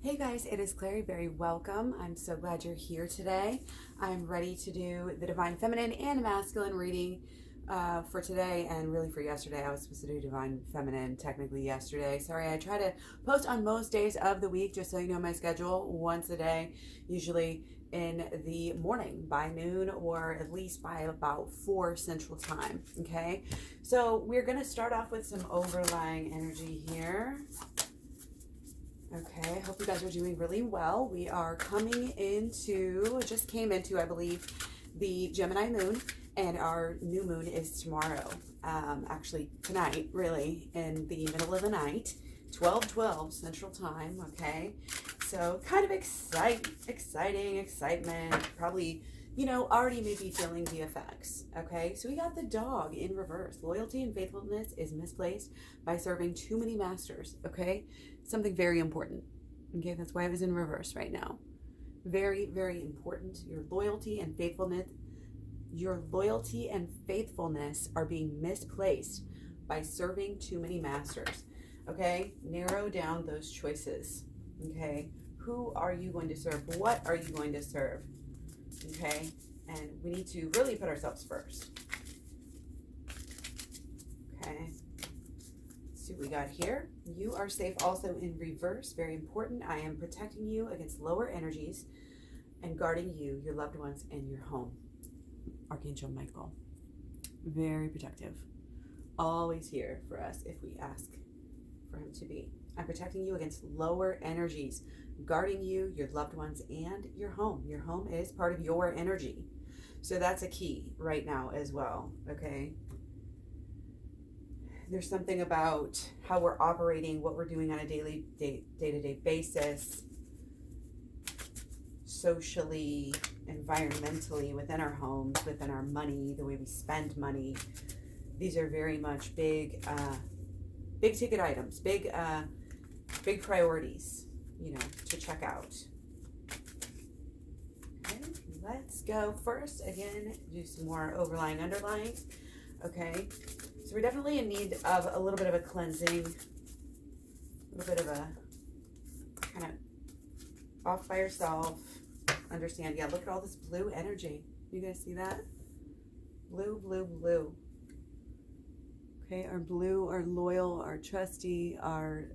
Hey guys, it is Klairee Berry. Welcome. I'm so glad you're here today. I'm ready to do the Divine Feminine and Masculine reading for today and really for yesterday. I was supposed to do Divine Feminine technically yesterday. Sorry, I try to post on most days of the week just so you know my schedule once a day, usually in the morning by noon or at least by about 4 Central Time. Okay, so we're going to start off with some overlying energy here. Okay, I hope you guys are doing really well. We are coming into, just came into, I believe, the Gemini moon, and our new moon is tomorrow. Actually, tonight, really, in the middle of the night, 12:12 Central Time, okay? So, kind of excitement, probably, already maybe feeling the effects, okay? So we got the dog in reverse. Loyalty and faithfulness is misplaced by serving too many masters, okay? Something very important, okay? That's why it was in reverse right now. Very, very important. Your loyalty and faithfulness are being misplaced by serving too many masters, okay? Narrow down those choices, okay? Who are you going to serve? What are you going to serve? Okay, and we need to really put ourselves first. Okay, let's see what we got here. You are safe also in reverse, very important. I am protecting you against lower energies and guarding you, your loved ones, and your home. Archangel Michael, very protective, always here for us if we ask for him to be. I'm protecting you against lower energies, guarding you, your loved ones, and your home. Your home is part of your energy. So that's a key right now as well, okay? There's something about how we're operating, what we're doing on a day-to-day basis, socially, environmentally, within our homes, within our money, the way we spend money. These are very much big ticket items, big priorities, to check out. Okay, let's go first. Again, do some more overlying, underlying. Okay, so we're definitely in need of a little bit of a cleansing, a little bit of a kind of off by yourself. Understand, yeah, look at all this blue energy. You guys see that? Blue, blue, blue. Okay, our blue, our loyal, our trusty, our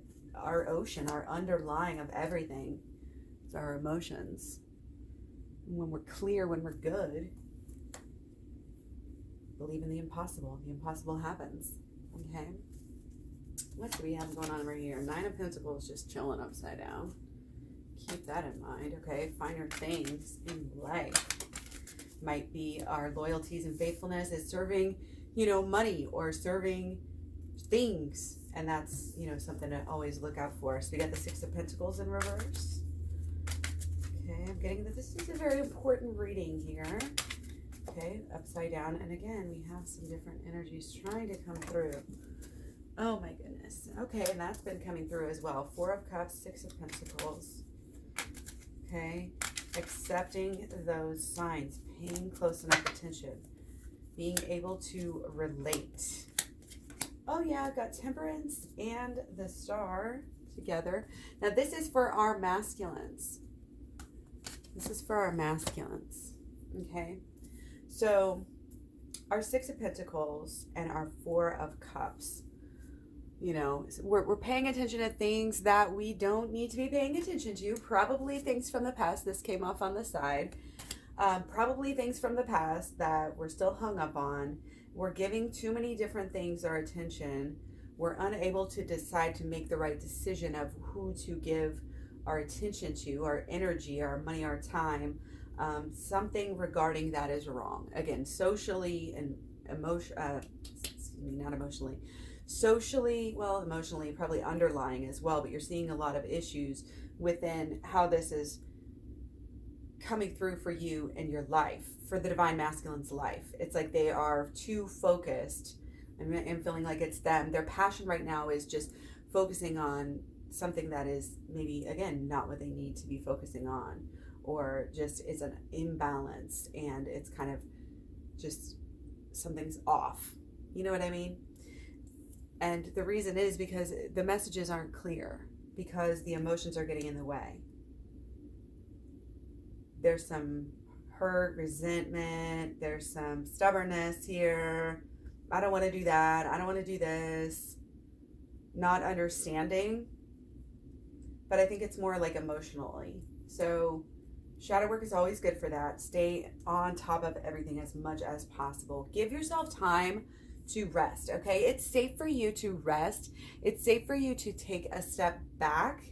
ocean, our underlying of everything. It's our emotions. And when we're clear, when we're good, believe in the impossible. The impossible happens. Okay? What do we have going on right here? 9 of Pentacles just chilling upside down. Keep that in mind, okay? Finer things in life. Might be our loyalties and faithfulness is serving, money or serving things. And that's, something to always look out for. So we got the 6 of Pentacles in reverse. Okay, I'm getting that this is a very important reading here. Okay, upside down. And again, we have some different energies trying to come through. Oh my goodness. Okay, and that's been coming through as well. 4 of Cups, 6 of Pentacles. Okay, accepting those signs, paying close enough attention, being able to relate. Oh yeah, I've got Temperance and the Star together. Now this is for our masculines. This is for our masculines. Okay. So our 6 of Pentacles and our 4 of Cups. We're paying attention to things that we don't need to be paying attention to. Probably things from the past. This came off on the side. Probably things from the past that we're still hung up on. We're giving too many different things our attention. We're unable to decide to make the right decision of who to give our attention to, our energy, our money, our time. Something regarding that is wrong. Again, socially and emotionally, probably underlying as well, but you're seeing a lot of issues within how this is coming through for you in your life, for the Divine Masculine's life. It's like they are too focused. I'm feeling like it's them. Their passion right now is just focusing on something that is maybe, again, not what they need to be focusing on, or just is an imbalance and it's kind of just something's off. You know what I mean? And the reason is because the messages aren't clear. because the emotions are getting in the way. There's some hurt, resentment, there's some stubbornness here. I don't want to do that. I don't want to do this. Not understanding. But I think it's more like emotionally. So shadow work is always good for that. Stay on top of everything as much as possible. Give yourself time to rest, okay? It's safe for you to rest. It's safe for you to take a step back,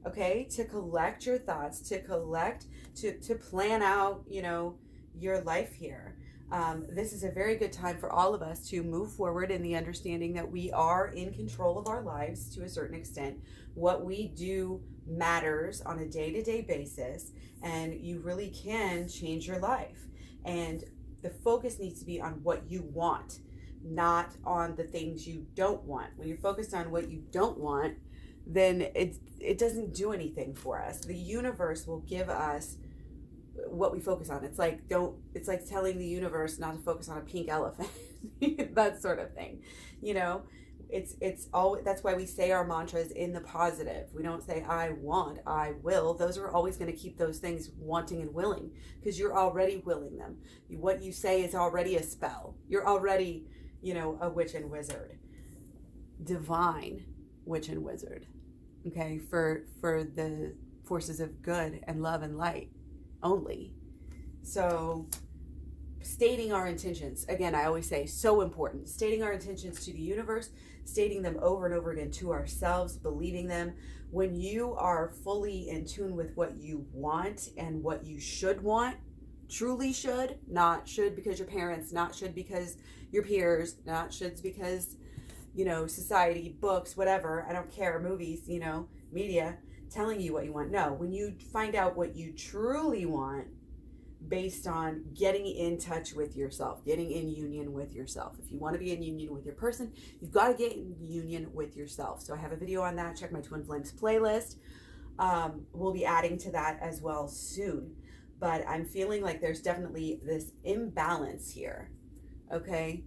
okay? To collect your thoughts, to plan out, your life here. This is a very good time for all of us to move forward in the understanding that we are in control of our lives to a certain extent. What we do matters on a day-to-day basis, and you really can change your life. And the focus needs to be on what you want, not on the things you don't want. When you're focused on what you don't want, then it doesn't do anything for us. The universe will give us what we focus on. It's like telling the universe not to focus on a pink elephant. That sort of thing. It's all, that's why we say our mantras in the positive. We don't say I want, I will. Those are always going to keep those things wanting and willing, because you're already willing them. What you say is already a spell. You're already, a witch and wizard. Divine witch and wizard. Okay, for the forces of good and love and light only. So stating our intentions, again, I always say, so important. Stating our intentions to the universe, stating them over and over again to ourselves, believing them. When you are fully in tune with what you want and what you should want, truly should, not should because your parents, not should because your peers, not should because, society, books, whatever, I don't care, movies, media, telling you what you want. No, when you find out what you truly want, based on getting in touch with yourself, getting in union with yourself. If you want to be in union with your person, you've got to get in union with yourself. So I have a video on that. Check my Twin Flames playlist. We'll be adding to that as well soon. But I'm feeling like there's definitely this imbalance here. Okay?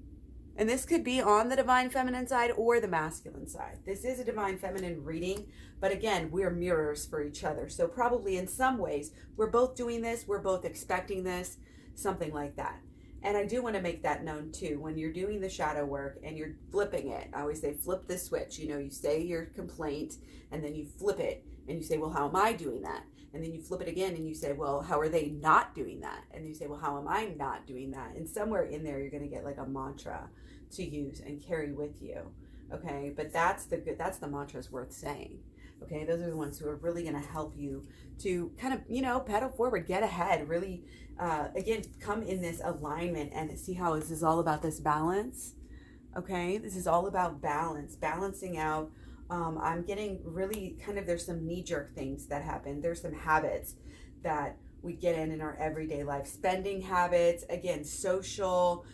And this could be on the divine feminine side or the masculine side. This is a divine feminine reading, but again, we're mirrors for each other. So probably in some ways, we're both doing this, we're both expecting this, something like that. And I do want to make that known too. When you're doing the shadow work and you're flipping it, I always say flip the switch. You say your complaint and then you flip it and you say, well, how am I doing that? And then you flip it again and you say, well, how are they not doing that? And you say, well, how am I not doing that? And somewhere in there, you're going to get like a mantra to use and carry with you. Okay. But that's the mantras worth saying. Okay. Those are the ones who are really going to help you to kind of, pedal forward, get ahead, really, again, come in this alignment and see how this is all about this balance. Okay. This is all about balance, balancing out. I'm getting really there's some knee-jerk things that happen. There's some habits that we get in our everyday life. Spending habits, again, social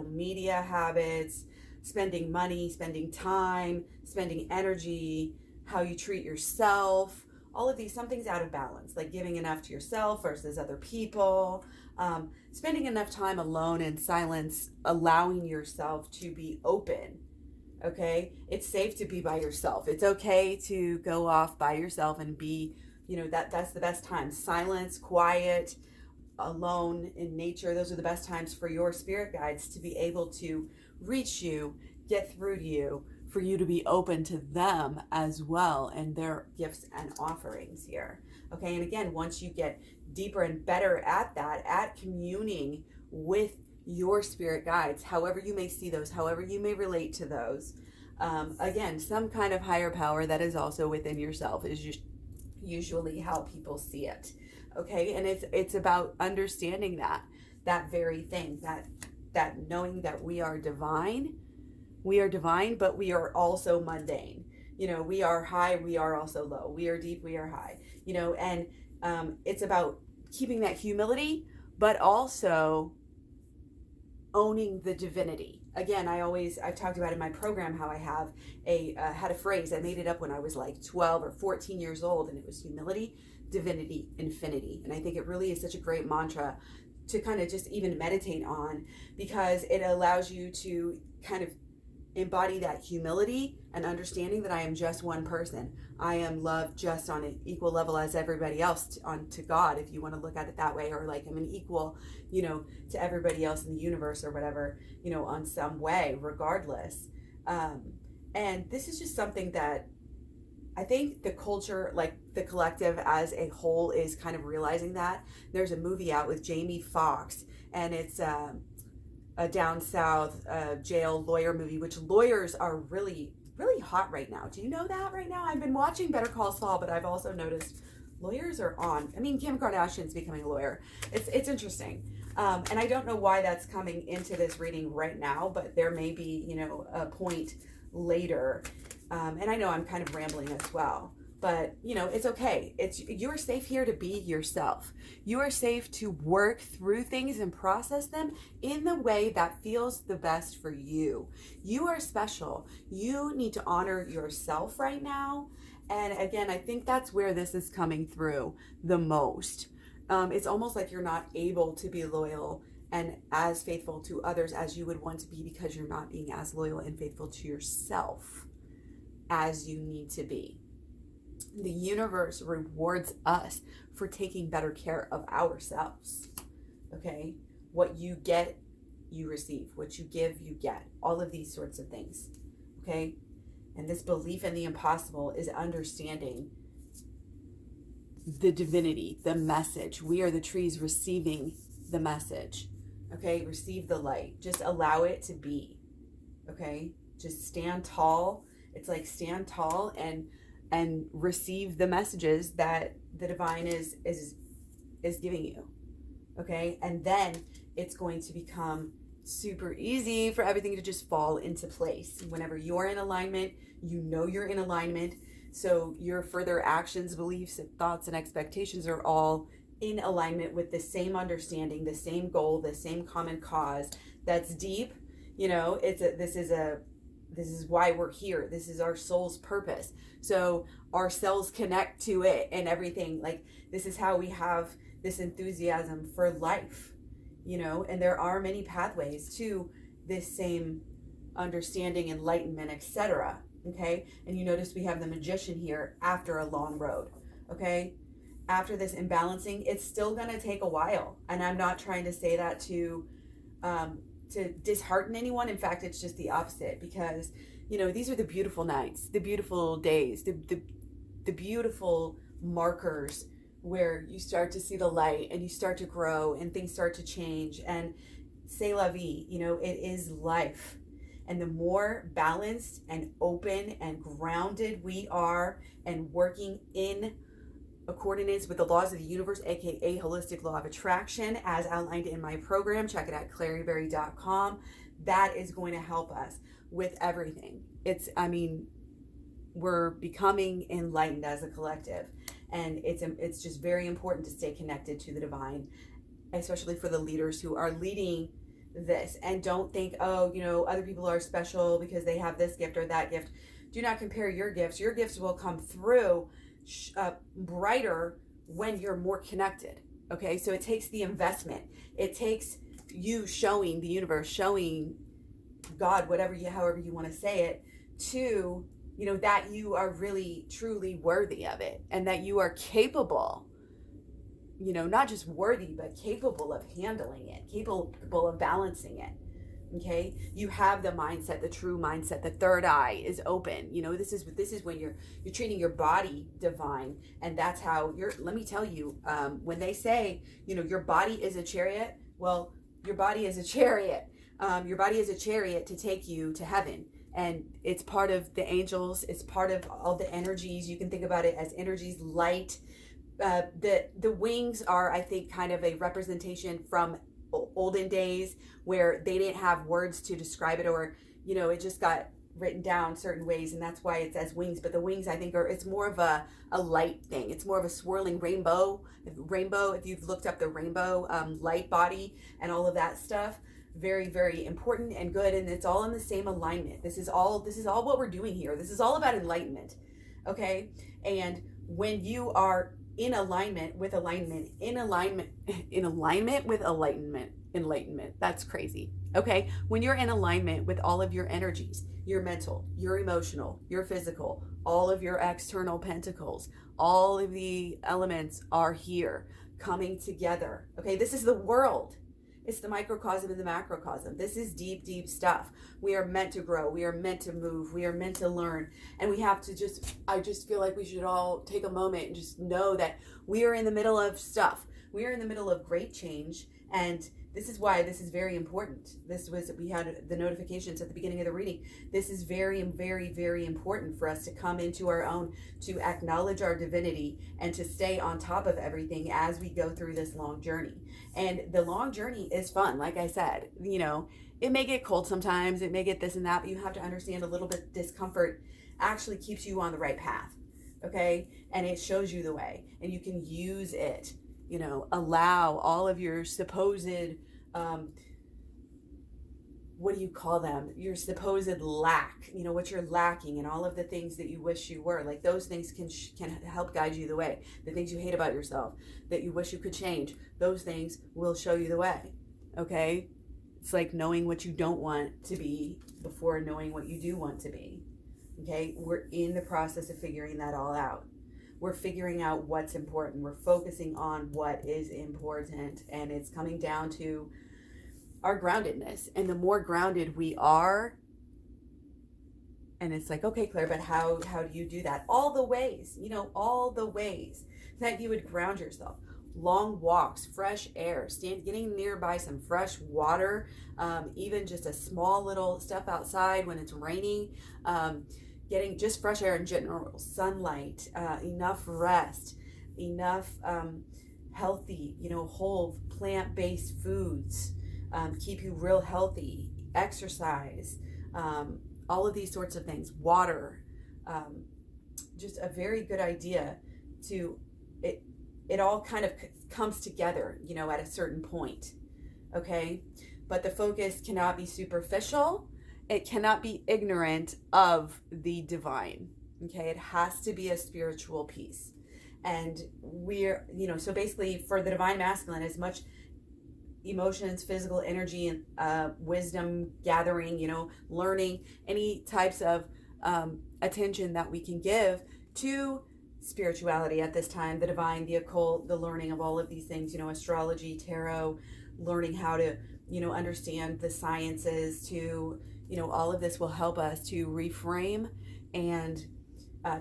media habits, spending money, spending time, spending energy, how you treat yourself. All of these, something's out of balance, like giving enough to yourself versus other people. Spending enough time alone in silence, allowing yourself to be open. Okay, it's safe to be by yourself. It's okay to go off by yourself and be, that's the best time. Silence, quiet, alone in nature. Those are the best times for your spirit guides to be able to reach you, get through to you, for you to be open to them as well and their gifts and offerings here. Okay, and again, once you get deeper and better at that, at communing with your spirit guides, however you may see those, however you may relate to those, again, some kind of higher power that is also within yourself is just usually how people see it. Okay, and it's about understanding that very thing, that knowing that we are divine, but we are also mundane. We are high, we are also low. We are deep, we are high. And it's about keeping that humility, but also owning the divinity. Again, I've talked about in my program how I have had a phrase. I made it up when I was like 12 or 14 years old, and it was humility, divinity, infinity. And I think it really is such a great mantra to kind of just even meditate on, because it allows you to kind of embody that humility and understanding that I am just one person. I am loved just on an equal level as everybody else to God, if you want to look at it that way, or like I'm an equal, to everybody else in the universe or whatever, on some way, regardless. And this is just something that I think the culture, like the collective as a whole, is kind of realizing that. There's a movie out with Jamie Foxx, and it's a down south jail lawyer movie, which lawyers are really, really hot right now. Do you know that right now? I've been watching Better Call Saul, but I've also noticed lawyers are on. I mean, Kim Kardashian's becoming a lawyer. It's interesting. And I don't know why that's coming into this reading right now, but there may be, a point later. And I know I'm kind of rambling as well, but it's okay. You're safe here to be yourself. You are safe to work through things and process them in the way that feels the best for you. You are special. You need to honor yourself right now. And again, I think that's where this is coming through the most. It's almost like you're not able to be loyal and as faithful to others as you would want to be, because you're not being as loyal and faithful to yourself as you need to be. The universe rewards us for taking better care of ourselves. Okay? What you get, you receive. What you give, you get. All of these sorts of things. Okay? And this belief in the impossible is understanding the divinity, the message. We are the trees receiving the message. Okay? Receive the light. Just allow it to be. Okay? Just stand tall. It's like stand tall and receive the messages that the divine is giving you. Okay? And then it's going to become super easy for everything to just fall into place. Whenever you're in alignment, you're in alignment. So your further actions, beliefs, thoughts, and expectations are all in alignment with the same understanding, the same goal, the same common cause. That's deep. This is why we're here. This is our soul's purpose. So our cells connect to it and everything. Like, this is how we have this enthusiasm for life, and there are many pathways to this same understanding, enlightenment, etc. Okay. And you notice we have the Magician here after a long road. Okay. After this imbalancing, it's still going to take a while. And I'm not trying to say that to dishearten anyone. In fact, it's just the opposite, because these are the beautiful nights, the beautiful days, the beautiful markers where you start to see the light and you start to grow and things start to change. And c'est la vie, it is life. And the more balanced and open and grounded we are and working in accordance with the laws of the universe, aka holistic law of attraction, as outlined in my program, check it out, klaireeberry.com. That is going to help us with everything. We're becoming enlightened as a collective, and it's just very important to stay connected to the divine, especially for the leaders who are leading this. And don't think, other people are special because they have this gift or that gift. Do not compare your gifts. Your gifts will come through brighter when you're more connected. Okay, so it takes the investment. It takes you showing the universe, showing God, however you want to say it, to that you are really truly worthy of it, and that you are capable, not just worthy, but capable of handling it, capable of balancing it. Okay, you have the mindset, the true mindset. The third eye is open. This is when you're treating your body divine, and that's how let me tell you, when they say, your body is a chariot, well, your body is a chariot. Your body is a chariot to take you to heaven, and it's part of the angels. It's part of all the energies. You can think about it as energies, light. The wings are, I think, kind of a representation from olden days where they didn't have words to describe it, or it just got written down certain ways, and that's why it says wings. But the wings, I think, it's more of a light thing. It's more of a swirling rainbow. If you've looked up the rainbow, light body and all of that stuff, very, very important and good. And it's all in the same alignment. This is all what we're doing here. This is all about enlightenment. Okay. And when you are in alignment with enlightenment, enlightenment. That's crazy. Okay. When you're in alignment with all of your energies, your mental, your emotional, your physical, all of your external pentacles, all of the elements are here coming together. Okay. This is the world. It's the microcosm and the macrocosm. This is deep, deep stuff. We are meant to grow. We are meant to move. We are meant to learn. And we have to I just feel like we should all take a moment and just know that we are in the middle of stuff. We are in the middle of great change. And this is why this is very important. We had the notifications at the beginning of the reading. This is very, very, very important for us to come into our own, to acknowledge our divinity, and to stay on top of everything as we go through this long journey. And the long journey is fun. Like I said, it may get cold sometimes, it may get this and that, but you have to understand a little bit discomfort actually keeps you on the right path. Okay. And it shows you the way, and you can use it. Allow all of your supposed, what do you call them? Your supposed lack, what you're lacking, and all of the things that you wish you were. Like, those things can help guide you the way. The things you hate about yourself that you wish you could change, those things will show you the way. Okay? It's like knowing what you don't want to be before knowing what you do want to be. Okay? We're in the process of figuring that all out. We're figuring out what's important. We're focusing on what is important. And it's coming down to our groundedness. And the more grounded we are, and it's like, okay, Claire, but how do you do that? All the ways that you would ground yourself. Long walks, fresh air, getting nearby some fresh water, even just a small little step outside when it's raining, getting just fresh air in general, sunlight, enough rest, enough healthy, whole plant-based foods, keep you real healthy, exercise, all of these sorts of things, water, just a very good idea to, it all kind of comes together, at a certain point, okay? But the focus cannot be superficial. It cannot be ignorant of the divine, okay? It has to be a spiritual piece. And we're, so basically for the divine masculine, as much emotions, physical energy, and wisdom gathering, learning, any types of attention that we can give to spirituality at this time, the divine, the occult, the learning of all of these things, astrology, tarot, learning how to, understand the sciences, to, all of this will help us to reframe and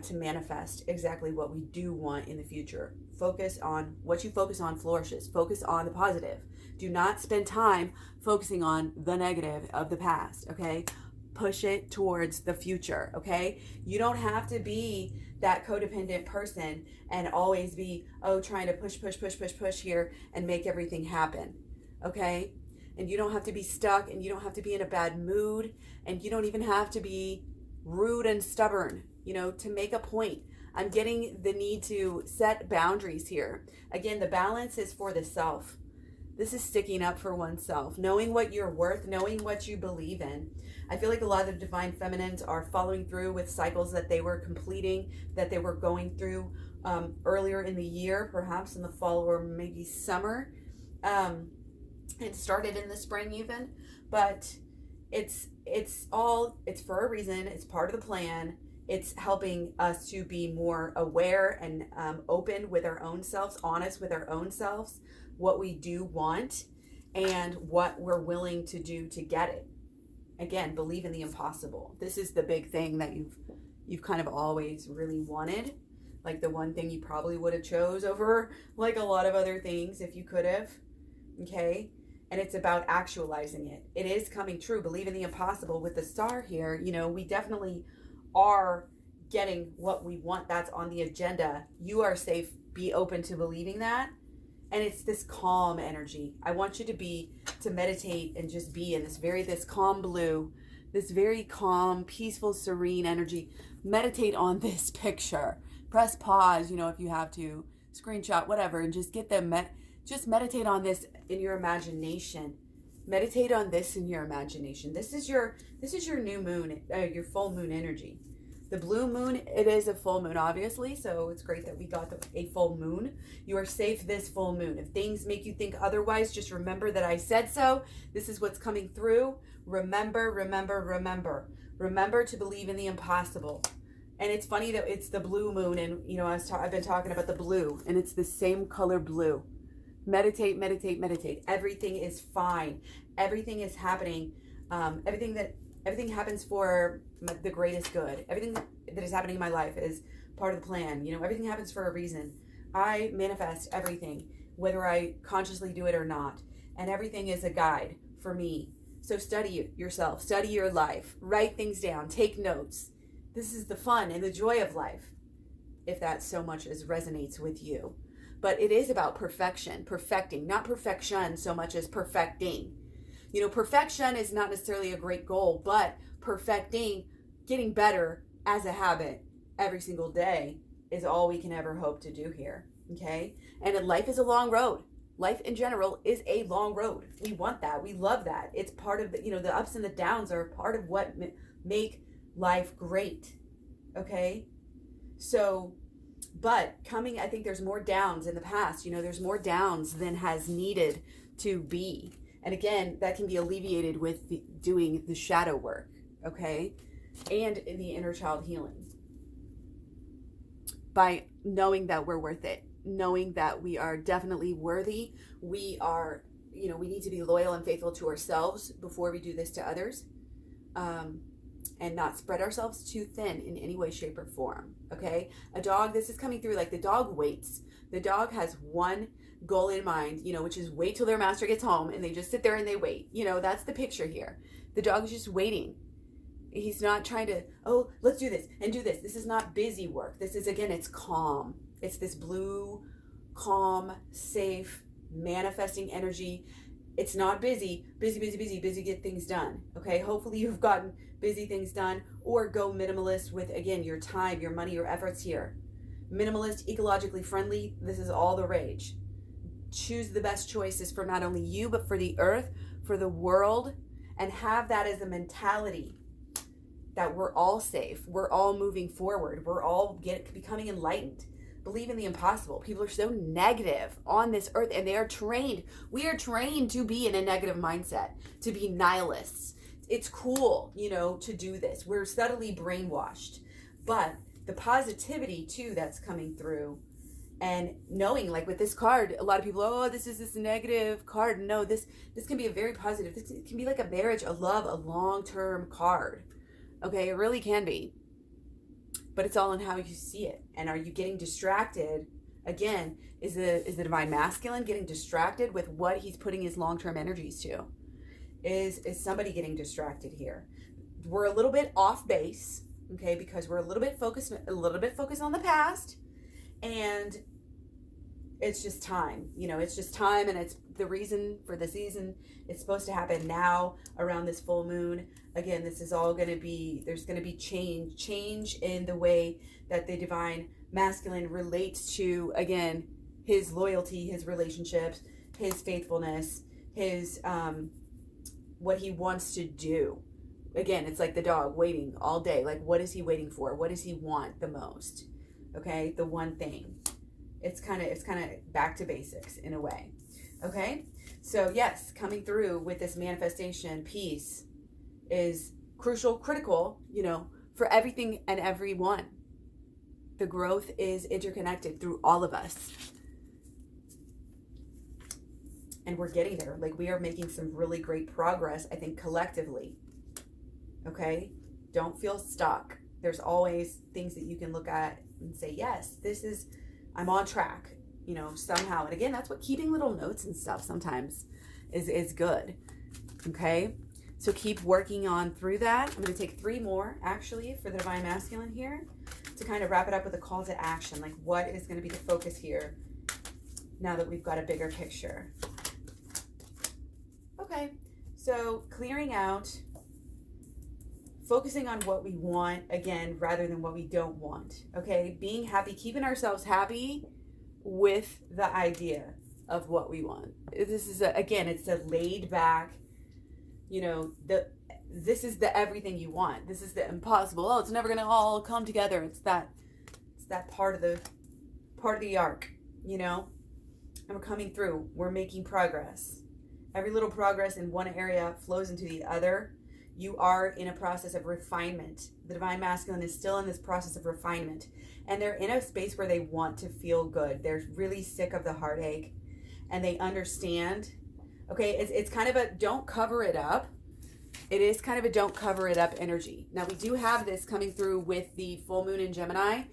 to manifest exactly what we do want in the future. Focus on what you focus on flourishes. Focus on the positive. Do not spend time focusing on the negative of the past, okay? Push it towards the future, okay? You don't have to be that codependent person and always be, trying to push here and make everything happen, okay? And you don't have to be stuck, and you don't have to be in a bad mood, and you don't even have to be rude and stubborn, to make a point. I'm getting the need to set boundaries here. Again, the balance is for the self. This is sticking up for oneself, knowing what you're worth, knowing what you believe in. I feel like a lot of the divine feminines are following through with cycles that they were completing, that they were going through earlier in the year, perhaps in the fall or maybe summer. It started in the spring even, but it's for a reason. It's part of the plan. It's helping us to be more aware and open with our own selves, honest with our own selves, what we do want and what we're willing to do to get it. Again, believe in the impossible. This is the big thing that you've kind of always really wanted. Like the one thing you probably would have chose over like a lot of other things if you could have. Okay? And it's about actualizing it. It is coming true. Believe in the impossible with the star here. We definitely are getting what we want. That's on the agenda. You are safe. Be open to believing that. And it's this calm energy. I want you to meditate and just be in this calm blue, this very calm, peaceful, serene energy. Meditate on this picture. Press pause, if you have to, screenshot, whatever, and just get them. Just meditate on this in your imagination. Meditate on this in your imagination. This is your new moon, your full moon energy. The blue moon, it is a full moon, obviously, so it's great that we got a full moon. You are safe this full moon. If things make you think otherwise, just remember that I said so. This is what's coming through. Remember, remember, remember. Remember to believe in the impossible. And it's funny that it's the blue moon, and you know, I've been talking about the blue, and it's the same color blue. Meditate, meditate, meditate. Everything is fine. Everything is happening. Everything happens for the greatest good. Everything that is happening in my life is part of the plan. You know, everything happens for a reason. I manifest everything, whether I consciously do it or not. And everything is a guide for me. So study yourself, study your life, write things down, take notes. This is the fun and the joy of life, if that so much as resonates with you. But it is about perfection, perfecting, not perfection so much as perfecting. You know, perfection is not necessarily a great goal, but perfecting, getting better as a habit every single day is all we can ever hope to do here, okay? And life is a long road. Life in general is a long road. We want that. We love that. It's part of the, you know, the ups and the downs are part of what make life great, okay? So, but coming, I think there's more downs in the past. You know, there's more downs than has needed to be. And again, that can be alleviated with doing the shadow work, okay? And the inner child healing. By knowing that we're worth it, knowing that we are definitely worthy. We are, you know, we need to be loyal and faithful to ourselves before we do this to others. And not spread ourselves too thin in any way, shape, or form, okay? A dog, this is coming through, like the dog waits. The dog has one goal in mind, you know, which is wait till their master gets home, and they just sit there and they wait. You know, that's the picture here. The dog is just waiting. He's not trying to, oh, let's do this and do this. This is not busy work. This is, again, it's calm. It's this blue, calm, safe, manifesting energy. It's not busy, get things done, okay? Hopefully you've gotten busy things done, or go minimalist with, again, your time, your money, your efforts here. Minimalist, ecologically friendly, this is all the rage. Choose the best choices for not only you, but for the earth, for the world, and have that as a mentality that we're all safe, we're all moving forward, we're all becoming enlightened. Believe in the impossible. People are so negative on this earth, and they are trained. We are trained to be in a negative mindset, to be nihilists. It's cool, you know, to do this. We're subtly brainwashed. But the positivity, too, that's coming through, and knowing, like with this card, a lot of people, oh, this is this negative card. No, this can be a very positive, this can be like a marriage, a love, a long-term card. Okay, it really can be. But it's all in how you see it. And are you getting distracted? Again, is the divine masculine getting distracted with what he's putting his long-term energies to? Is somebody getting distracted here? We're a little bit off base, okay, because we're a little bit focused on the past, and it's just time. You know, it's just time, and it's the reason for the season. It's supposed to happen now around this full moon. Again, this is all going to be, there's going to be change in the way that the divine masculine relates to, again, his loyalty, his relationships, his faithfulness, his, what he wants to do. Again, it's like the dog waiting all day. Like, what is he waiting for? What does he want the most? Okay, the one thing. It's kind of back to basics in a way. Okay, so yes, coming through with this manifestation piece is crucial, critical, you know, for everything and everyone. The growth is interconnected through all of us. And we're getting there. Like, we are making some really great progress, I think, collectively. Okay? Don't feel stuck. There's always things that you can look at and say, yes, I'm on track, you know, somehow. And again, that's what keeping little notes and stuff sometimes is good. Okay? So keep working on through that. I'm going to take 3 more, actually, for the divine masculine here to kind of wrap it up with a call to action. Like, what is going to be the focus here now that we've got a bigger picture? Okay, so clearing out, focusing on what we want, again, rather than what we don't want. Okay, being happy, keeping ourselves happy with the idea of what we want. This is, again, it's a laid back, you know, this is the everything you want. This is the impossible. Oh, it's never going to all come together. It's that part of the arc, you know? And we're coming through. We're making progress. Every little progress in one area flows into the other. You are in a process of refinement. The divine masculine is still in this process of refinement. And they're in a space where they want to feel good. They're really sick of the heartache. And they understand. Okay, it's kind of a don't cover it up. It is kind of a don't cover it up energy. Now, we do have this coming through with the full moon in Gemini.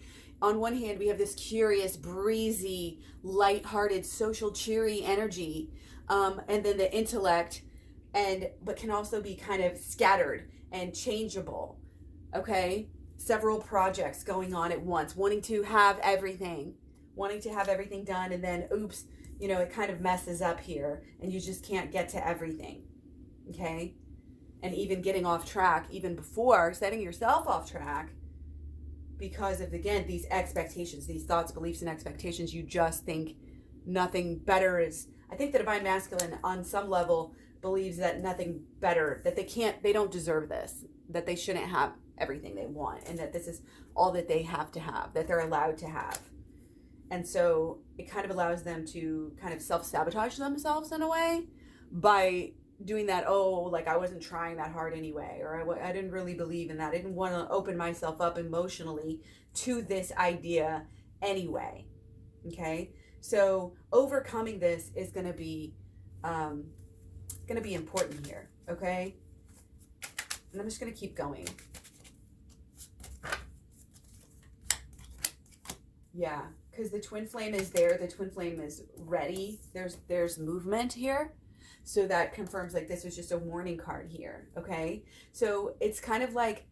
On one hand, we have this curious, breezy, lighthearted, social, cheery energy. And then the intellect, but can also be kind of scattered and changeable. Okay? Several projects going on at once, wanting to have everything done, and then, oops, you know, it kind of messes up here, and you just can't get to everything. Okay? And even getting off track, even before setting yourself off track, because of, again, these expectations, these thoughts, beliefs, and expectations. You just think nothing better is. I think the divine masculine on some level believes that nothing better, that they don't deserve this, that they shouldn't have everything they want, and that this is all that they have to have, that they're allowed to have. And so it kind of allows them to kind of self-sabotage themselves in a way by doing that. Oh, like I wasn't trying that hard anyway, or I didn't really believe in that. I didn't want to open myself up emotionally to this idea anyway. Okay, so overcoming this is going to be important here. Okay, and I'm just going to keep going. Yeah, because the twin flame is there. The twin flame is ready. There's movement here. So that confirms, like, this was just a warning card here, okay? So it's kind of like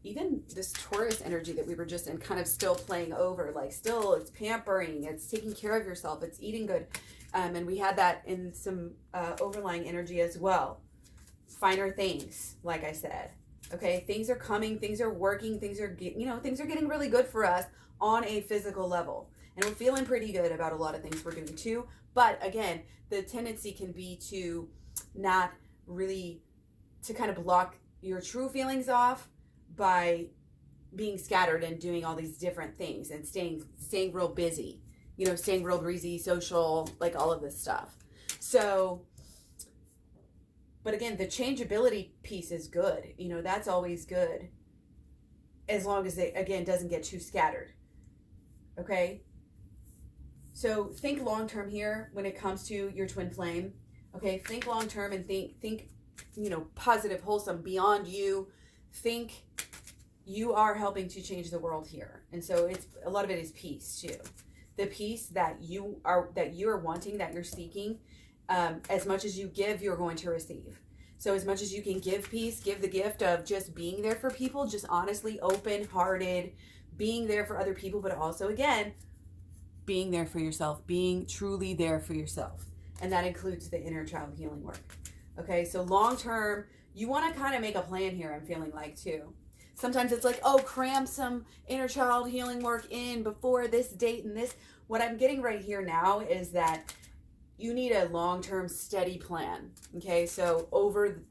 even this Taurus energy that we were just in, kind of still playing over, like still it's pampering, it's taking care of yourself, it's eating good. And we had that in some overlying energy as well. Finer things, like I said, okay? Things are coming, things are working, things are getting really good for us on a physical level. And we're feeling pretty good about a lot of things we're doing too. But again, the tendency can be to not really, to kind of block your true feelings off by being scattered and doing all these different things and staying real busy, you know, staying real breezy, social, like all of this stuff. So, but again, the changeability piece is good. You know, that's always good as long as it, again, doesn't get too scattered. Okay? So think long-term here when it comes to your twin flame. Okay, think long-term and think, you know, positive, wholesome, beyond you. Think you are helping to change the world here. And so it's, a lot of it is peace too. The peace that you are wanting, that you're seeking, as much as you give, you're going to receive. So as much as you can give peace, give the gift of just being there for people, just honestly open-hearted, being there for other people, but also, again, being there for yourself, being truly there for yourself. And that includes the inner child healing work. Okay, so long term, you want to kind of make a plan here, I'm feeling like too. Sometimes it's like, oh, cram some inner child healing work in before this date and this. What I'm getting right here now is that you need a long-term steady plan. Okay, so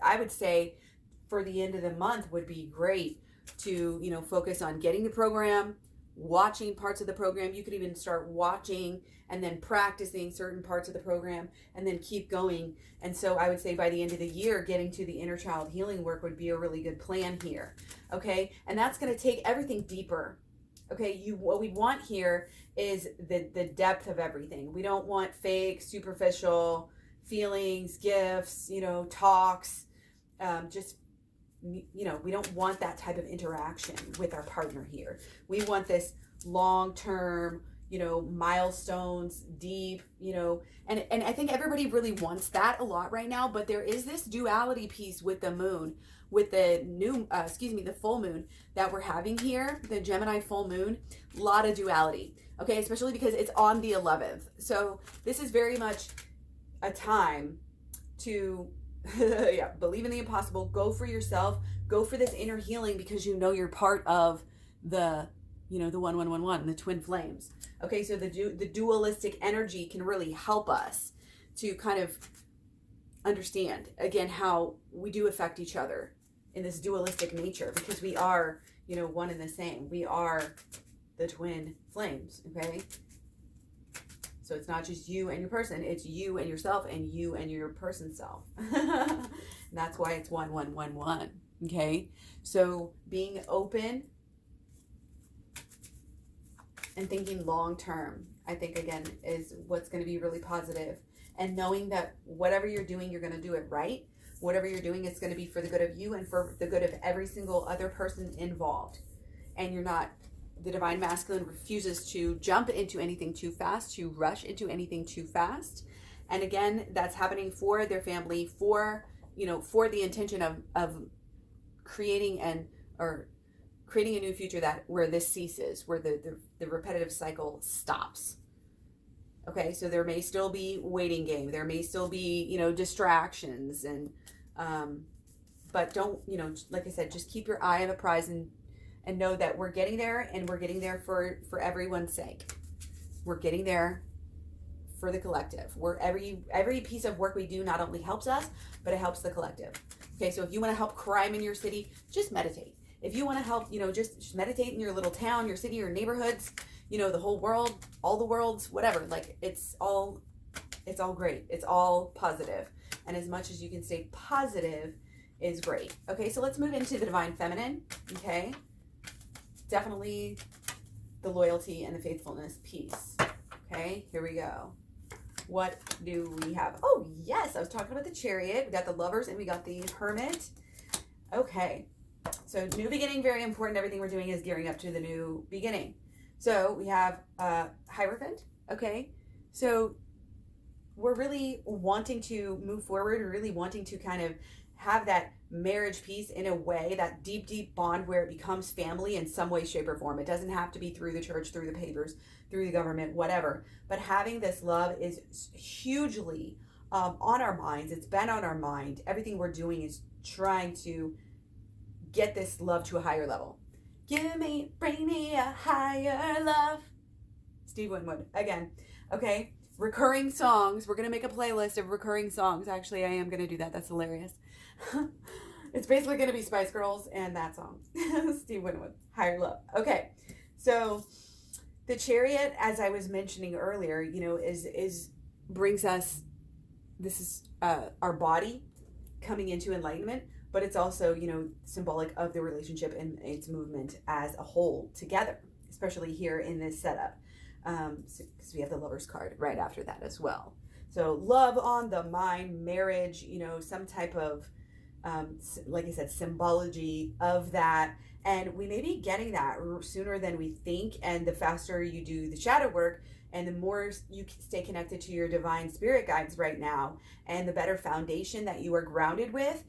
I would say for the end of the month would be great to, you know, focus on getting the program, watching parts of the program. You could even start watching and then practicing certain parts of the program and then keep going. And so I would say by the end of the year, getting to the inner child healing work would be a really good plan here. Okay, and that's going to take everything deeper. Okay, what we want here is the depth of everything. We don't want fake, superficial feelings, gifts, you know, talks, just, you know, we don't want that type of interaction with our partner here. We want this long-term, you know, milestones, deep, you know, and I think everybody really wants that a lot right now, but there is this duality piece with the moon, with the the full moon that we're having here, the Gemini full moon, a lot of duality, okay, especially because it's on the 11th. So this is very much a time to yeah, believe in the impossible, go for yourself, go for this inner healing, because you know you're part of the, you know, the 1111, the twin flames. Okay, so the dualistic energy can really help us to kind of understand, again, how we do affect each other in this dualistic nature, because we are, you know, one and the same. We are the twin flames, okay? So it's not just you and your person, it's you and yourself and you and your person self. And that's why it's 1, 1, 1, 1, okay? So being open and thinking long term, I think, again, is what's going to be really positive. And knowing that whatever you're doing, you're going to do it right. Whatever you're doing, it's going to be for the good of you and for the good of every single other person involved. And you're not, the divine masculine refuses to jump into anything too fast, to rush into anything too fast. And again, that's happening for their family, for, you know, for the intention of creating creating a new future that where this ceases, where the repetitive cycle stops. Okay, so there may still be waiting game. There may still be, you know, distractions, and but don't, you know, like I said, just keep your eye on the prize and know that we're getting there, and we're getting there for everyone's sake. We're getting there for the collective. Where every piece of work we do not only helps us, but it helps the collective. Okay, so if you want to help crime in your city, just meditate. If you want to help, you know, just meditate in your little town, your city, your neighborhoods, you know, the whole world, all the worlds, whatever. Like, it's all great. It's all positive. And as much as you can stay positive is great. Okay, so let's move into the divine feminine. Okay, definitely the loyalty and the faithfulness piece. Okay, here we go. What do we have? Oh, yes, I was talking about the Chariot. We got the Lovers and we got the Hermit. Okay, so new beginning, very important. Everything we're doing is gearing up to the new beginning. So we have Hierophant, okay? So we're really wanting to move forward. We're really wanting to kind of have that marriage piece in a way, that deep, deep bond where it becomes family in some way, shape, or form. It doesn't have to be through the church, through the papers, through the government, whatever. But having this love is hugely on our minds. It's been on our mind. Everything we're doing is trying to get this love to a higher level. Bring me a higher love. Steve Winwood, again. Okay, recurring songs. We're going to make a playlist of recurring songs. Actually, I am going to do that. That's hilarious. It's basically going to be Spice Girls and that song. Steve Winwood, Higher Love. Okay, so the Chariot, as I was mentioning earlier, you know, is brings us, this is our body coming into enlightenment. But it's also, you know, symbolic of the relationship and its movement as a whole together, especially here in this setup, because we have the Lover's card right after that as well. So love on the mind, marriage, you know, some type of, like I said, symbology of that. And we may be getting that sooner than we think. And the faster you do the shadow work, and the more you stay connected to your divine spirit guides right now, and the better foundation that you are grounded with,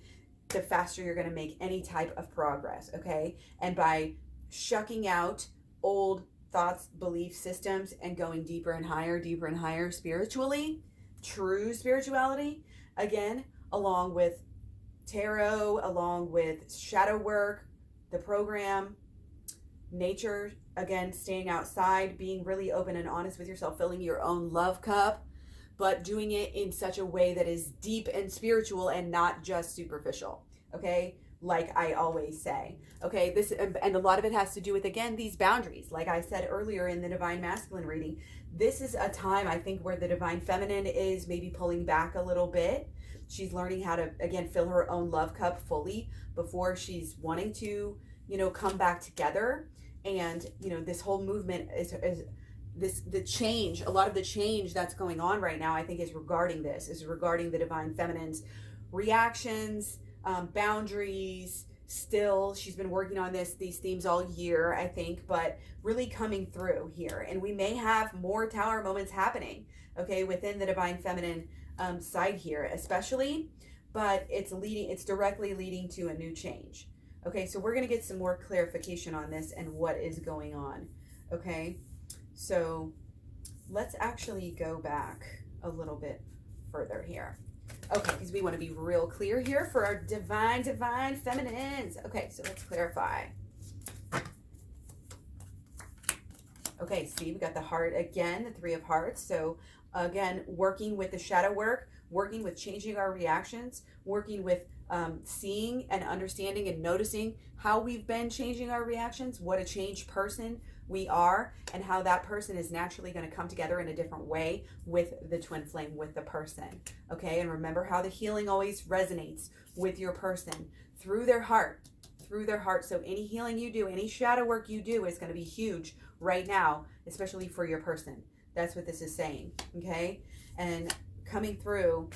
the faster you're going to make any type of progress, okay? And by shucking out old thoughts, belief systems, and going deeper and higher spiritually, true spirituality, again, along with tarot, along with shadow work, the program, nature, again, staying outside, being really open and honest with yourself, filling your own love cup, but doing it in such a way that is deep and spiritual and not just superficial, okay? Like I always say, okay? This, and a lot of it has to do with, again, these boundaries. Like I said earlier in the Divine Masculine reading, this is a time, I think, where the Divine Feminine is maybe pulling back a little bit. She's learning how to, again, fill her own love cup fully before she's wanting to, you know, come back together. And, you know, this whole movement is the change, a lot of the change that's going on right now, I think is regarding the Divine Feminine's reactions, boundaries. Still, she's been working on these themes all year, I think, but really coming through here. And we may have more Tower moments happening, okay, within the Divine Feminine side here, especially, but it's directly leading to a new change. Okay, so we're going to get some more clarification on this and what is going on, okay? So let's actually go back a little bit further here. Okay, because we want to be real clear here for our divine feminines. Okay, so let's clarify. Okay, see, we got the heart again, the 3 of Hearts. So again, working with the shadow work, working with changing our reactions, working with seeing and understanding and noticing how we've been changing our reactions, what a changed person we are, and how that person is naturally going to come together in a different way with the twin flame, with the person. Okay, and remember how the healing always resonates with your person through their heart, through their heart. So any healing you do, any shadow work you do is going to be huge right now, especially for your person. That's what this is saying. Okay, and coming through,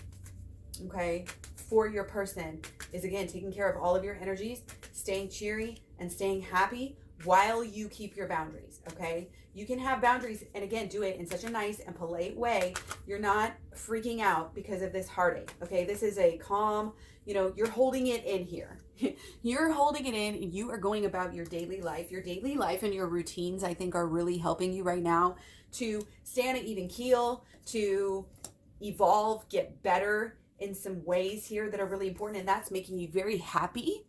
okay, for your person is, again, taking care of all of your energies, staying cheery and staying happy while you keep your boundaries. Okay, you can have boundaries, and again, do it in such a nice and polite way. You're not freaking out because of this heartache. Okay, this is a calm, you're holding it in here. You're holding it in, and you are going about your daily life. Your daily life and your routines, I think, are really helping you right now to stay on an even keel, to evolve, get better in some ways here that are really important, and that's making you very happy.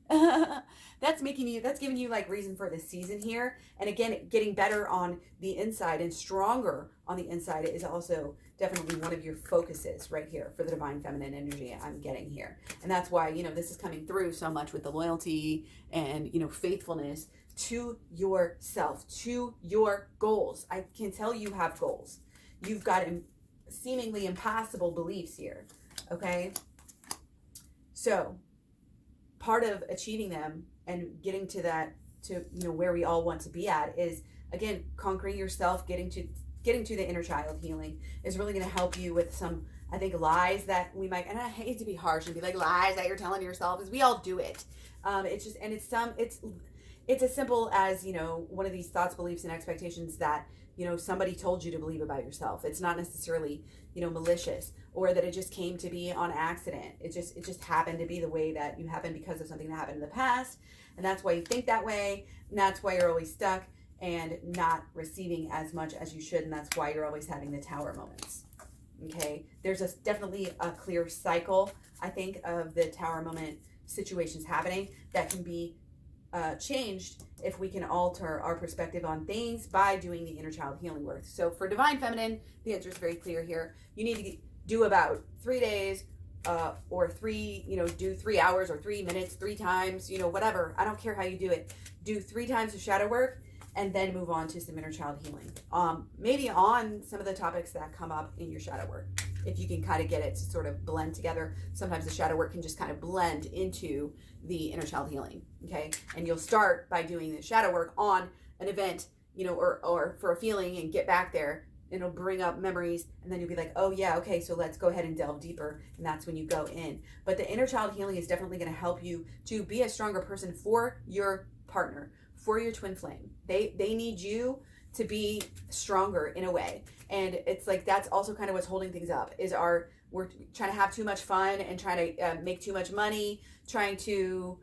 That's giving you like reason for this season here. And again, getting better on the inside and stronger on the inside is also definitely one of your focuses right here for the divine feminine energy I'm getting here. And that's why, this is coming through so much with the loyalty and, faithfulness to yourself, to your goals. I can tell you have goals. You've got seemingly impossible beliefs here. Okay, so part of achieving them and getting to that, to where we all want to be at, is again conquering yourself, getting to the inner child healing is really going to help you with some, I think, lies that we might, and I hate to be harsh and be like lies that you're telling yourself, because we all do it. It's just, and it's as simple as one of these thoughts, beliefs, and expectations that somebody told you to believe about yourself. It's not necessarily malicious, or that it just came to be on accident. It just happened to be the way that you happened because of something that happened in the past, and that's why you think that way, and that's why you're always stuck and not receiving as much as you should, and that's why you're always having the tower moments. Okay, there's definitely a clear cycle, I think, of the tower moment situations happening that can be changed if we can alter our perspective on things by doing the inner child healing work. So for divine feminine, the answer is very clear here. You need to do about 3 days or do 3 hours or 3 minutes, 3 times, whatever. I don't care how you do it. Do 3 times of shadow work and then move on to some inner child healing. Maybe on some of the topics that come up in your shadow work. If you can kind of get it to sort of blend together. Sometimes the shadow work can just kind of blend into the inner child healing, okay? And you'll start by doing the shadow work on an event, or for a feeling, and get back there. It'll bring up memories, and then you'll be like, oh yeah, okay, so let's go ahead and delve deeper, and that's when you go in. But the inner child healing is definitely going to help you to be a stronger person for your partner, for your twin flame. They need you to be stronger in a way. And it's like, that's also kind of what's holding things up, is we're trying to have too much fun and trying to make too much money, trying to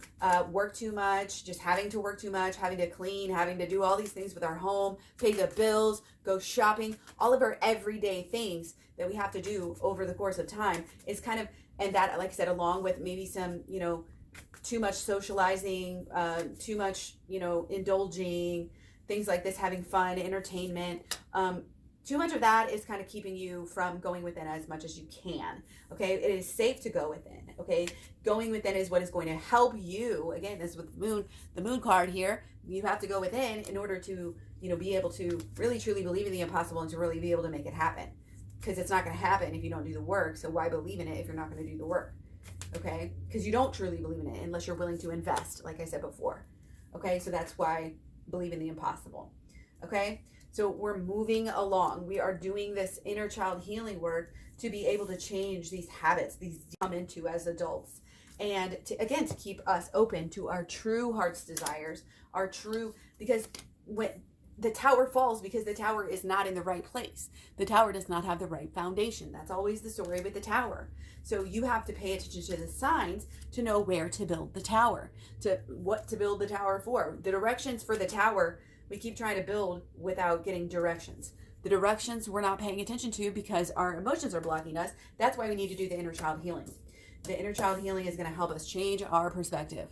work too much, just having to work too much, having to clean, having to do all these things with our home, pay the bills, go shopping, all of our everyday things that we have to do over the course of time is kind of, and that, like I said, along with maybe some, too much socializing, too much, indulging, things like this, having fun, entertainment, too much of that is kind of keeping you from going within as much as you can. Okay, it is safe to go within. Okay, going within is what is going to help you. Again, this is with the moon card here. You have to go within in order to, be able to really truly believe in the impossible and to really be able to make it happen. Because it's not going to happen if you don't do the work. So why believe in it if you're not going to do the work? Okay, because you don't truly believe in it unless you're willing to invest, like I said before. Okay, so that's why believe in the impossible. Okay. So we're moving along. We are doing this inner child healing work to be able to change these habits, these come into as adults. And to keep us open to our true heart's desires, because when the tower falls, because the tower is not in the right place. The tower does not have the right foundation. That's always the story with the tower. So you have to pay attention to the signs to know where to build the tower, to what to build the tower for. The directions for the tower, we keep trying to build without getting directions. The directions we're not paying attention to because our emotions are blocking us. That's why we need to do the inner child healing. The inner child healing is going to help us change our perspective.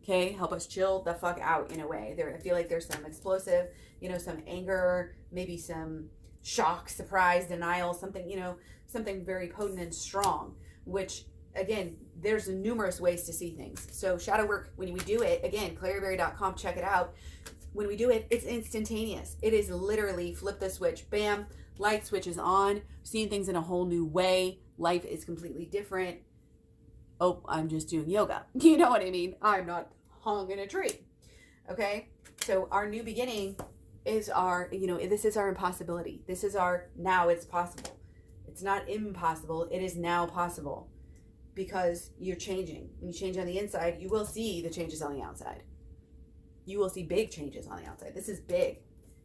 Okay, help us chill the fuck out in a way. I feel like there's some explosive, some anger, maybe some shock, surprise, denial, something, something very potent and strong, which again, there's numerous ways to see things. So shadow work, when we do it, again, klaireeberry.com, check it out. When we do it, it's instantaneous. It is literally flip the switch, bam, light switch is on, seeing things in a whole new way. Life is completely different. Oh, I'm just doing yoga. You know what I mean? I'm not hung in a tree. Okay? So our new beginning is our, this is our impossibility. This is our, now it's possible. It's not impossible. It is now possible because you're changing. When you change on the inside, you will see the changes on the outside. You will see big changes on the outside. This is big.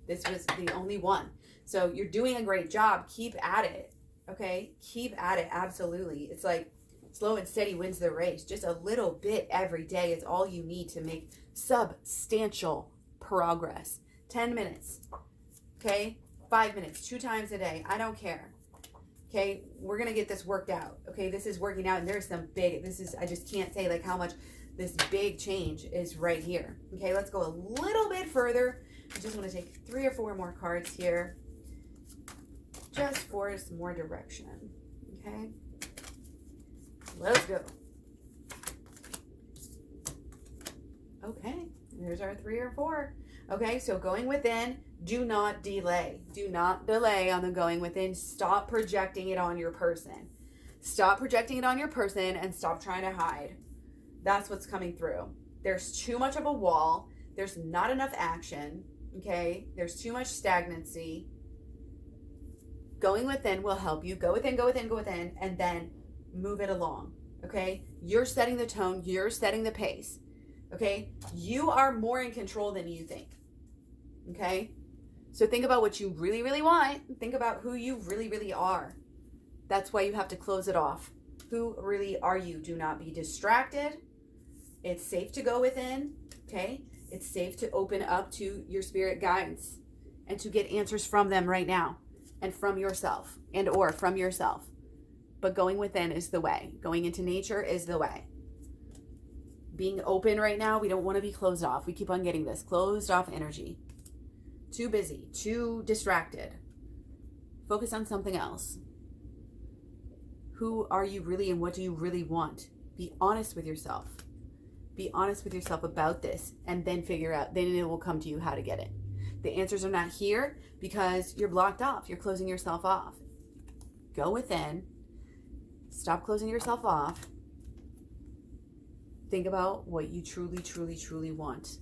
This was the only one. So you're doing a great job. Keep at it. Okay? Keep at it. Absolutely. It's like slow and steady wins the race. Just a little bit every day is all you need to make substantial progress. 10 minutes. Okay? 5 minutes. 2 times a day. I don't care. Okay? We're going to get this worked out. Okay? This is working out, and there's some big, I just can't say like how much this big change is right here. Okay? Let's go a little bit further. I just want to take 3 or 4 more cards here just for some more direction. Okay? Let's go. Okay, there's our 3 or 4. Okay, so going within, do not delay. Do not delay on the going within. Stop projecting it on your person. Stop projecting it on your person and stop trying to hide. That's what's coming through. There's too much of a wall. There's not enough action. Okay, there's too much stagnancy. Going within will help you. Go within, go within, go within, and then move it along. Okay, you're setting the tone. You're setting the pace. Okay, you are more in control than you think. Okay, so think about what you really, really want. Think about who you really, really are. That's why you have to close it off. Who really are you? Do not be distracted. It's safe to go within. Okay, it's safe to open up to your spirit guides and to get answers from them right now and from yourself or from yourself. But going within is the way. Going into nature is the way. Being open right now, we don't want to be closed off. We keep on getting this closed off energy. Too busy, too distracted. Focus on something else. Who are you really and what do you really want? Be honest with yourself. Be honest with yourself about this and then figure out, then it will come to you how to get it. The answers are not here because you're blocked off. You're closing yourself off. Go within. Stop closing yourself off. Think about what you truly, truly, truly want.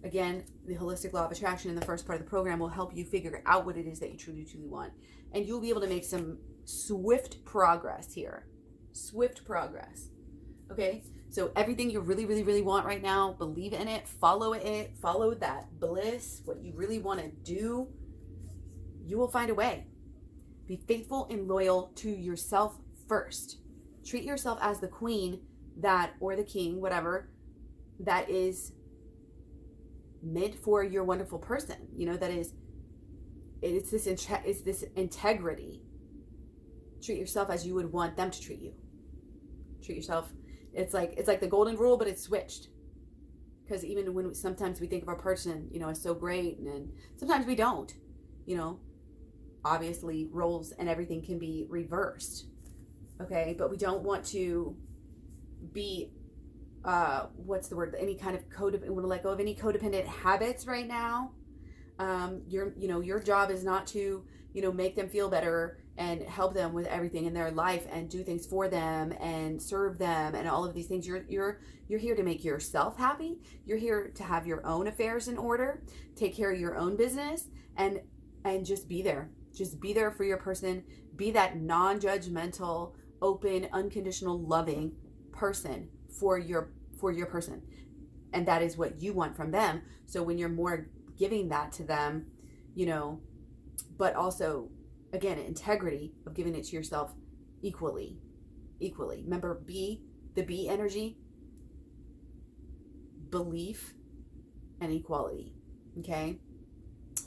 Again, the holistic law of attraction in the first part of the program will help you figure out what it is that you truly, truly want. And you'll be able to make some swift progress here. Swift progress. Okay? So everything you really, really, really want right now, believe in it, follow that bliss, what you really want to do. You will find a way. Be faithful and loyal to yourself first. Treat yourself as the queen or the king, whatever, that is meant for your wonderful person. It's this integrity. Treat yourself as you would want them to treat you. Treat yourself. It's like the golden rule, but it's switched. Because even when sometimes we think of our person, as so great, and sometimes we don't. Obviously roles and everything can be reversed. Okay, but we don't want to be what's the word? Any kind of want to let go of any codependent habits right now. Your job is not to make them feel better and help them with everything in their life and do things for them and serve them and all of these things. You're here to make yourself happy. You're here to have your own affairs in order, take care of your own business, and just be there. Just be there for your person. Be that non-judgmental, open, unconditional, loving person for your person. And that is what you want from them. So when you're more giving that to them, but also, again, integrity of giving it to yourself equally. Remember, the B energy, belief and equality. Okay?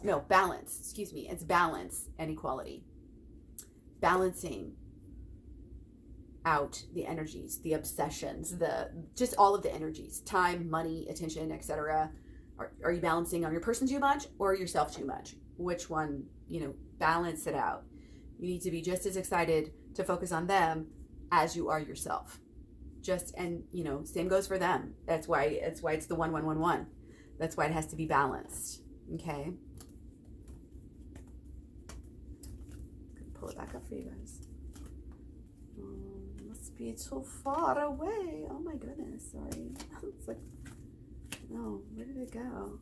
No, balance. Excuse me. It's balance and equality. Balancing out the energies, the obsessions, just all of the energies, time, money, attention, etc. Are you balancing on your person too much or yourself too much? Which one, balance it out. You need to be just as excited to focus on them as you are yourself. Same goes for them. That's why it's the 1-1-1-1. That's why it has to be balanced. Okay. Pull it back up for you guys. Must be too far away. Oh my goodness. Sorry. It's like, no, where did it go?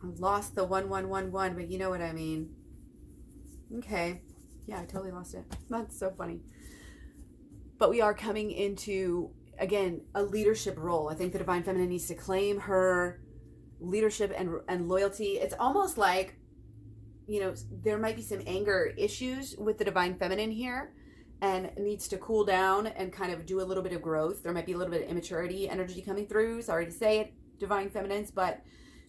I lost the 1-1-1-1, but you know what I mean. Okay. Yeah, I totally lost it. That's so funny. But we are coming into, again, a leadership role. I think the Divine Feminine needs to claim her leadership and loyalty. It's almost like, there might be some anger issues with the Divine Feminine here and needs to cool down and kind of do a little bit of growth. There might be a little bit of immaturity energy coming through. Sorry to say it, Divine Feminines, but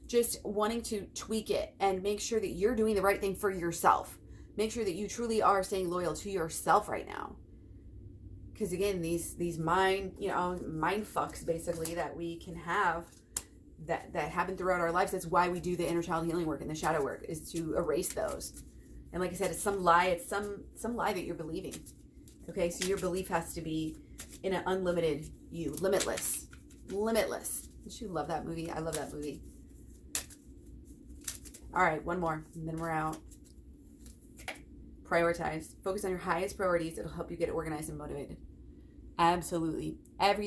just wanting to tweak it and make sure that you're doing the right thing for yourself. Make sure that you truly are staying loyal to yourself right now. Because again, these mind fucks basically that we can have that happen throughout our lives. That's why we do the inner child healing work and the shadow work, is to erase those. And like I said, it's some lie. It's some lie that you're believing. Okay, so your belief has to be in an unlimited you, limitless. Don't you love that movie? I love that movie. All right, one more, and then we're out. Prioritize. Focus on your highest priorities. It'll help you get organized and motivated. Absolutely.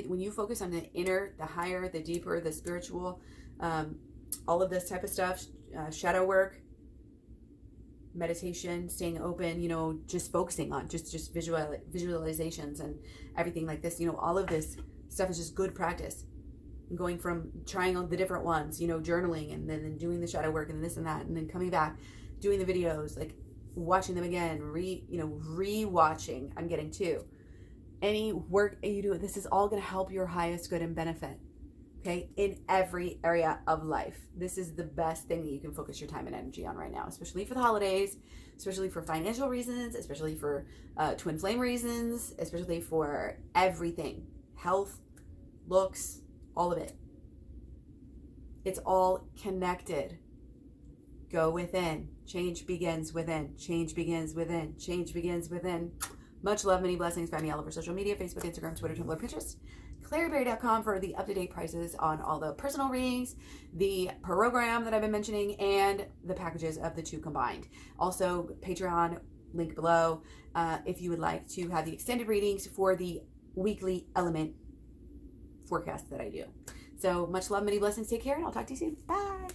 When you focus on the inner, the higher, the deeper, the spiritual, all of this type of stuff, shadow work, meditation, staying open, just focusing on just visualizations and everything like this, all of this stuff is just good practice. Going from trying on the different ones, journaling and then doing the shadow work and this and that, and then coming back, doing the videos, like watching them again, re-watching. I'm getting two. Any work you do, this is all going to help your highest good and benefit. Okay, in every area of life. This is the best thing that you can focus your time and energy on right now, especially for the holidays, especially for financial reasons, especially for twin flame reasons, especially for everything. Health, looks, all of it. It's all connected. Go within. Change begins within. Change begins within. Change begins within. Much love, many blessings. Find me all over social media, Facebook, Instagram, Twitter, Tumblr, Pinterest. KlaireeBerry.com for the up-to-date prices on all the personal readings, the program that I've been mentioning, and the packages of the two combined. Also, Patreon, link below, if you would like to have the extended readings for the weekly element forecast that I do. So much love, many blessings. Take care, and I'll talk to you soon. Bye.